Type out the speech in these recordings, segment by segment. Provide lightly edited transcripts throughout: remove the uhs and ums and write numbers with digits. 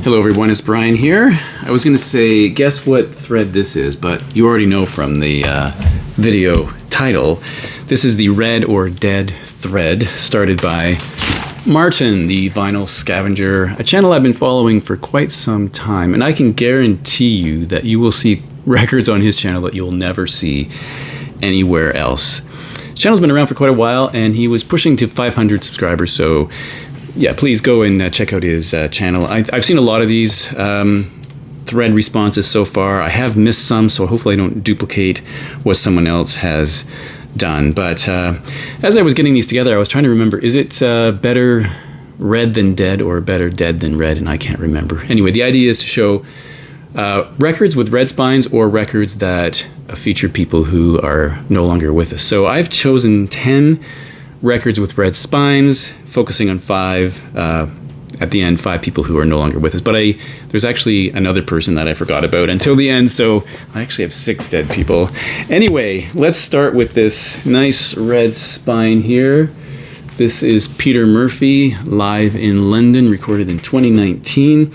Hello everyone, it's Brian here. I was going to say, guess what thread this is, but you already know from the video title. This is the Red or Dead thread started by Martin, the Vinyl Scavenger, a channel I've been following for quite some time, and I can guarantee you that you will see records on his channel that you'll never see anywhere else. His channel's been around for quite a while, and he was pushing to 500 subscribers, so yeah, please go and check out his channel. I've seen a lot of these thread responses so far. I have missed some, so hopefully I don't duplicate what someone else has done. But as I was getting these together, I was trying to remember, is it better red than dead or better dead than red? And I can't remember. Anyway, the idea is to show records with red spines or records that feature people who are no longer with us. So I've chosen 10 records with red spines, focusing on 5, at the end, 5 people who are no longer with us. But there's actually another person that I forgot about until the end, so I actually have 6 dead people. Anyway, let's start with this nice red spine here. This is Peter Murphy, live in London, recorded in 2019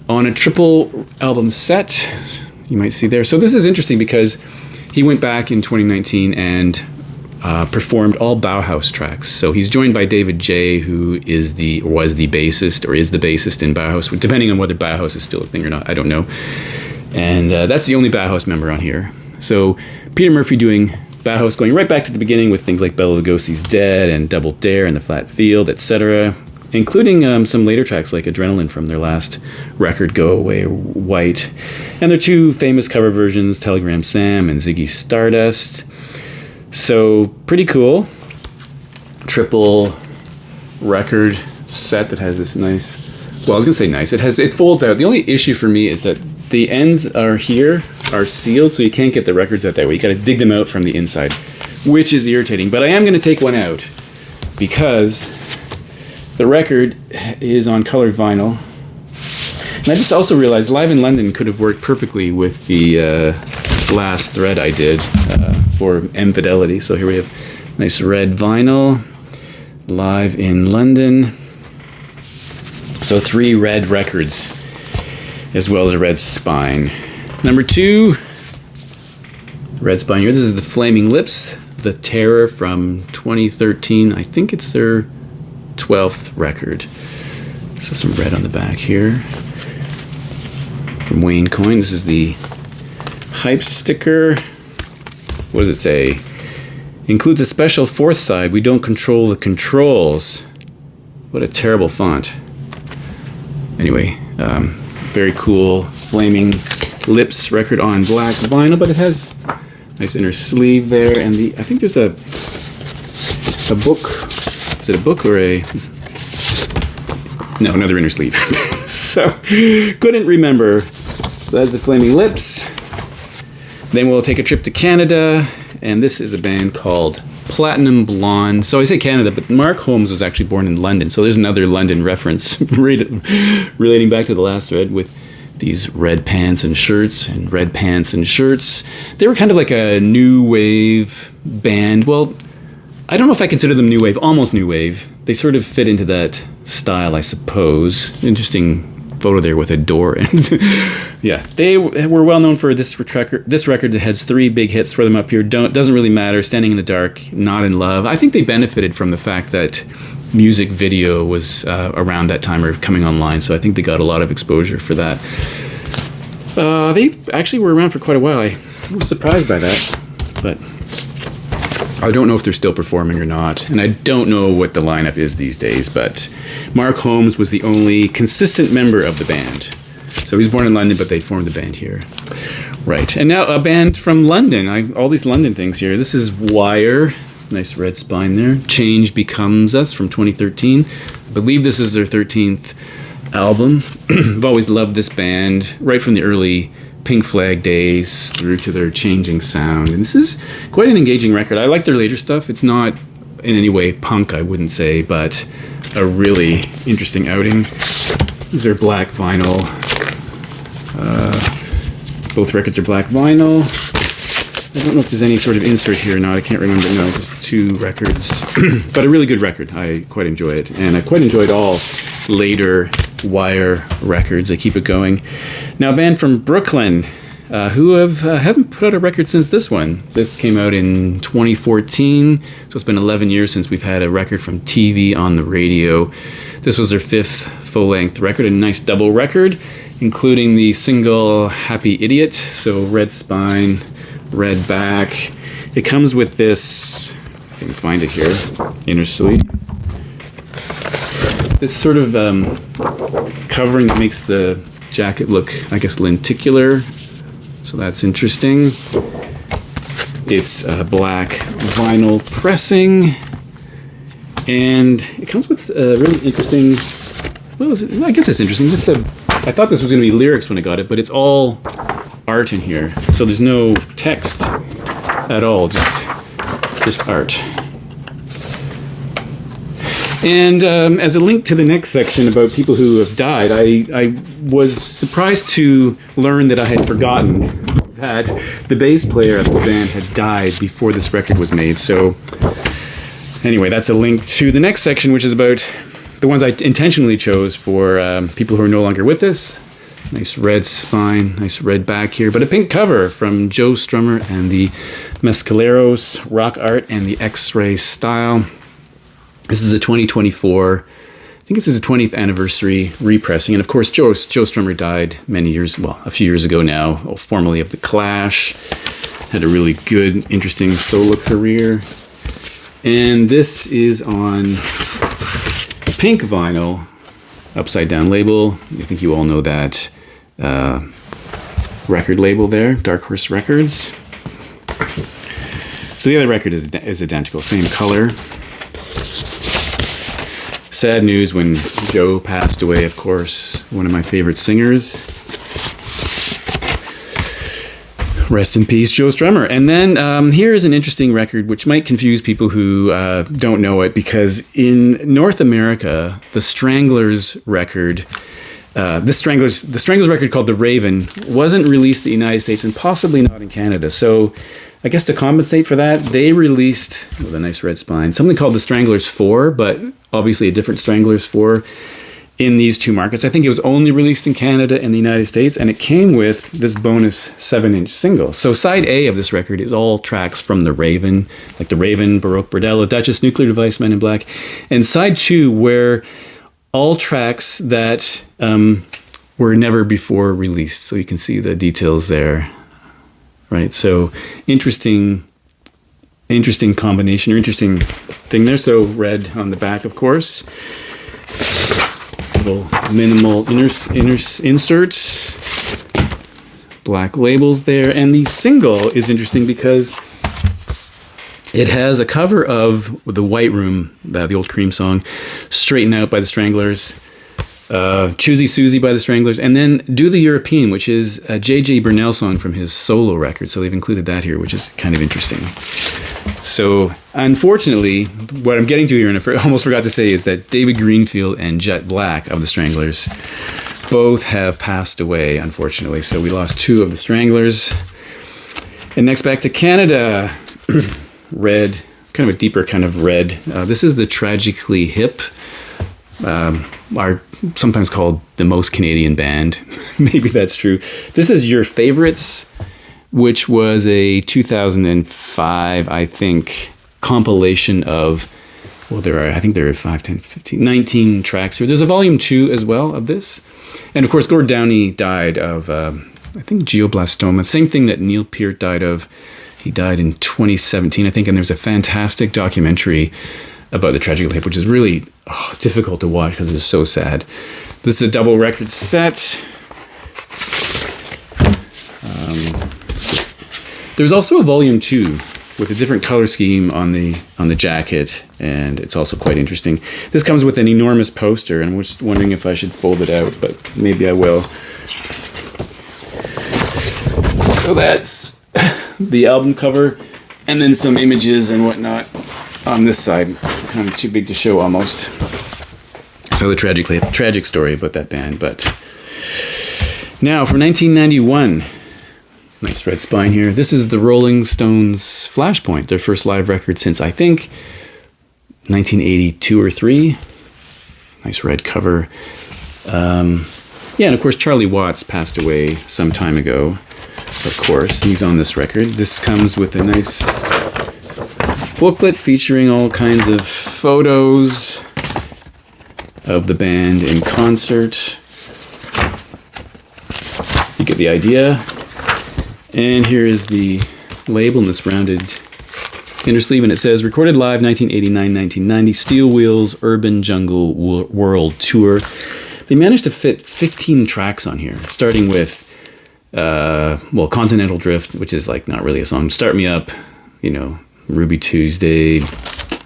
on a triple album set, you might see there. So this is interesting because he went back in 2019 and performed all Bauhaus tracks. So he's joined by David J, who was the bassist in Bauhaus, depending on whether Bauhaus is still a thing or not, I don't know. And that's the only Bauhaus member on here. So Peter Murphy doing Bauhaus, going right back to the beginning with things like Bela Lugosi's Dead and Double Dare and The Flat Field, etc., including some later tracks like Adrenaline from their last record, Go Away White, and their 2 famous cover versions, Telegram Sam and Ziggy Stardust. So pretty cool triple record set that has this nice, well, I was gonna say nice, it folds out. The only issue for me is that the ends are sealed, so you can't get the records out that way. You gotta dig them out from the inside, which is irritating. But I am gonna take one out because the record is on colored vinyl. And I just also realized Live in London could have worked perfectly with the last thread I did for M Fidelity. So here we have nice red vinyl, Live in London. So 3 red records as well as a red spine. Number 2, red spine here. This is the Flaming Lips, The Terror from 2013. I think it's their 12th record. So some red on the back here. From Wayne Coyne, this is the hype sticker. What does it say? Includes a special 4th side. We don't control the controls. What a terrible font. Anyway, very cool Flaming Lips record on black vinyl, but it has nice inner sleeve there, and I think there's a book. Is it a book or no, another inner sleeve. So couldn't remember. So that's the Flaming Lips. Then we'll take a trip to Canada, and this is a band called Platinum Blonde. So I say Canada, but Mark Holmes was actually born in London, so there's another London reference relating back to the last thread with these red pants and shirts and red pants and shirts. They were kind of like a new wave band. Well, I don't know if I consider them new wave, almost new wave. They sort of fit into that style, I suppose. Interesting photo there with a door. And yeah, they were well known for this record that has 3 big hits. Throw them up here. Doesn't really matter. Standing in the Dark, Not in Love. I think they benefited from the fact that music video was around that time or coming online, so I think they got a lot of exposure for that. They actually were around for quite a while. I was surprised by that, but I don't know if they're still performing or not, and I don't know what the lineup is these days, but Mark Holmes was the only consistent member of the band. So he was born in London, but they formed the band here. Right, and now a band from London. All these London things here. This is Wire, nice red spine there. Change Becomes Us from 2013. I believe this is their 13th album. I've always loved this band, right from the early Pink Flag days through to their changing sound. And this is quite an engaging record. I like their later stuff. It's not in any way punk, I wouldn't say, but a really interesting outing. These are black vinyl. Both records are black vinyl. I don't know if there's any sort of insert here or not. I can't remember. No, just 2 records. But a really good record. I quite enjoy it. And I quite enjoyed all later Wire records. They keep it going. Now, a band from Brooklyn who hasn't put out a record since this one. This came out in 2014. So it's been 11 years since we've had a record from TV on the radio. This was their 5th full-length record, a nice double record, including the single Happy Idiot. So red spine, red back. It comes with this, if I can find it here, Inner Sleep. This sort of covering that makes the jacket look, I guess, lenticular. So that's interesting. It's black vinyl pressing. And it comes with a really interesting, well, I guess it's interesting. I thought this was going to be lyrics when I got it, but it's all art in here. So there's no text at all, just art. And as a link to the next section about people who have died, I was surprised to learn that I had forgotten that the bass player of the band had died before this record was made. So anyway, that's a link to the next section, which is about the ones I intentionally chose for people who are no longer with us. Nice red spine, nice red back here, but a pink cover from Joe Strummer and the Mescaleros, Rock Art and the X-Ray Style. This is a 2024, I think this is a 20th anniversary repressing. And of course, Joe Strummer died a few years ago now, formerly of The Clash. Had a really good, interesting solo career. And this is on pink vinyl, upside down label. I think you all know that record label there, Dark Horse Records. So the other record is identical, same color. Sad news when Joe passed away, of course, one of my favorite singers. Rest in peace, Joe Strummer. And then here is an interesting record which might confuse people who don't know it, because in North America, the Stranglers record, the Stranglers record called The Raven, wasn't released in the United States and possibly not in Canada. So I guess to compensate for that, they released, with a nice red spine, something called the Stranglers 4, but obviously a different Stranglers 4 in these 2 markets. I think it was only released in Canada and the United States, and it came with this bonus 7-inch single. So side A of this record is all tracks from The Raven, like The Raven, Baroque Bordello, Duchess, Nuclear Device, Men in Black. And side 2 were all tracks that were never before released. So you can see the details there. Right, so interesting combination, or interesting thing there. So red on the back, of course. Little minimal inserts. Black labels there. And the single is interesting because it has a cover of The White Room, the old Cream song, Straighten Out by the Stranglers, Choosy Susie by the Stranglers, and then Do the European, which is a J.J. Burnell song from his solo record. So they've included that here, which is kind of interesting. So unfortunately, what I'm getting to here, and I almost forgot to say, is that David Greenfield and Jet Black of the Stranglers both have passed away, unfortunately. So we lost 2 of the Stranglers. And next, back to Canada. Red, kind of a deeper kind of red. This is the Tragically Hip. Are sometimes called the most Canadian band. Maybe that's true. This is Your Favorites, which was a 2005, I think, compilation of, well, there are 5, 10, 15, 19 tracks here. There's a volume 2 as well of this. And of course, Gord Downey died of, I think, glioblastoma. Same thing that Neil Peart died of. He died in 2017, I think, and there's a fantastic documentary about the Tragically Hip, which is really difficult to watch because it's so sad. This is a double record set. There's also a volume 2 with a different color scheme on the jacket, and it's also quite interesting. This comes with an enormous poster, and I'm just wondering if I should fold it out, but maybe I will. So that's the album cover, and then some images and whatnot on this side. Kind of too big to show almost. So the tragic story about that band. But now from 1991, Nice red spine here. This is the Rolling Stones Flashpoint, their first live record since, I think, 1982 or 3. Nice red cover. Yeah, and of course, Charlie Watts passed away some time ago. Of course, he's on this record. This comes with a nice booklet featuring all kinds of photos of the band in concert. You get the idea. And here is the label in this rounded inner sleeve, and it says, recorded live 1989-1990, Steel Wheels Urban Jungle World Tour. They managed to fit 15 tracks on here, starting with, well, Continental Drift, which is like not really a song, Start Me Up, you know, Ruby Tuesday,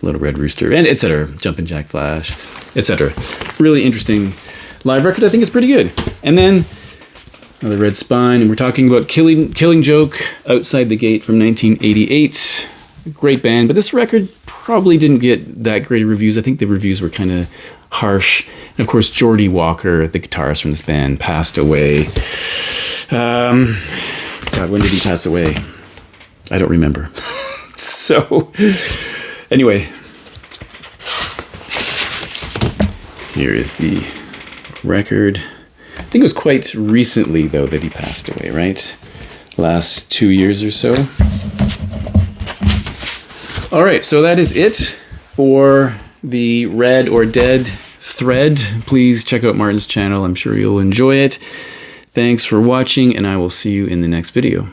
Little Red Rooster, and etc. Jumpin' Jack Flash, etc. Really interesting live record. I think it's pretty good. And then another red spine, and we're talking about Killing Joke, Outside the Gate from 1988. Great band, but this record probably didn't get that great of reviews. I think the reviews were kind of harsh. And of course, Geordie Walker, the guitarist from this band, passed away. God, when did he pass away? I don't remember. So, anyway, here is the record. I think it was quite recently, though, that he passed away, right? Last 2 years or so. All right, so that is it for the Red or Dead thread. Please check out Martin's channel. I'm sure you'll enjoy it. Thanks for watching, and I will see you in the next video.